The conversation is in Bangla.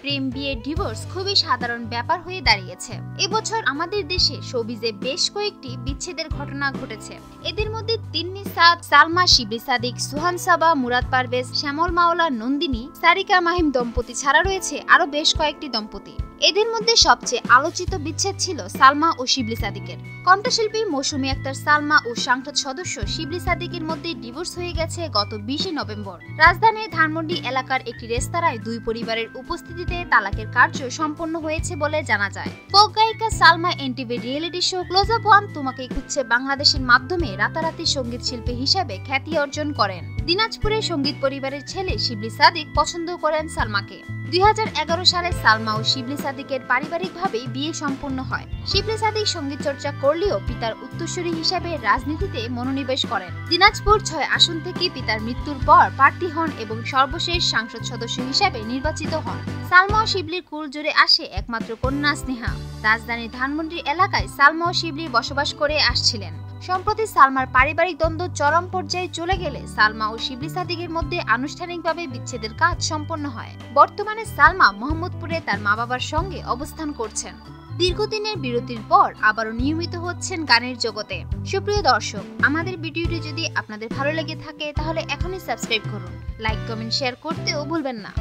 প্রেম, বিয়ে, ডিভোর্স খুবই সাধারণ ব্যাপার হয়ে দাঁড়িয়েছে। এবছর আমাদের দেশে শোবিজে বেশ কয়েকটি বিচ্ছেদের ঘটনা ঘটেছে। এদের মধ্যে তিন্নি সাদ, সালমা শিবলি সাদিক, সুহান সাবা, মুরাদ পারভেজ, শ্যামল মাওলা, নন্দিনী, সারিকা মাহিম দম্পতি ছাড়া রয়েছে আরো বেশ কয়েকটি দম্পতি। এদের মধ্যে সবচেয়ে আলোচিত বিচ্ছেদ ছিল সালমা ও শিবলি সাদিকের। কণ্ঠশিল্পী মৌসুমী আক্তার সালমা ও সংসদ সদস্য শিবলি সাদিকের মধ্যে ডিভোর্স হয়ে গেছে গত 20 নভেম্বর। রাজধানীর ধানমন্ডি এলাকার একটি রেস্তোরাঁয় দুই পরিবারের উপস্থিতিতে তালাকের কার্য সম্পন্ন হয়েছে বলে জানা যায়। ফোক গায়িকা Salma NTV reality show close up one তোমাকেই খুঁজছে বাংলাদেশের মাধ্যমে রাতারাতি সঙ্গীত শিল্পী হিসেবে খ্যাতি অর্জন করেন। দিনাজপুরের সঙ্গীত পরিবারের ছেলে শিবলি সাদিক পছন্দ করেন সালমাকে। 2011 সালে সালমা ও শিবলি সাদিকের পারিবারিকভাবেই বিয়ে সম্পন্ন হয়। শিবলি সাদিক সঙ্গীত চর্চা করলেও পিতার উত্তরসূরি হিসেবে রাজনীতিতে মনোনিবেশ করেন। দিনাজপুর 6 আসন থেকে পিতার মৃত্যুর পর প্রার্থী হন এবং সর্বশেষ সংসদ সদস্য হিসেবে নির্বাচিত হন। সালমা ও শিবলির কুল জুড়ে আসে একমাত্র কন্যা স্নেহা। রাজধানীর ধানমন্ডি এলাকায় সালমা ও শিবলি বসবাস করে আসছিলেন। সম্প্রতি সালমার পারিবারিক দ্বন্দ্ব চরম পর্যায়ে চলে গেলে সালমা ও শিবলি সাদিকের মধ্যে আনুষ্ঠানিকভাবে বিচ্ছেদের কাজ সম্পন্ন হয়। বর্তমানে সালমা মোহাম্মদপুরে তার মা বাবার সঙ্গে অবস্থান করছেন। দীর্ঘদিনের বিরতির পর আবারও নিয়মিত হচ্ছেন গানের জগতে। সুপ্রিয় দর্শক, আমাদের ভিডিওটি যদি আপনাদের ভালো লেগে থাকে তাহলে এখনই সাবস্ক্রাইব করুন, লাইক, কমেন্ট, শেয়ার করতেও ভুলবেন না।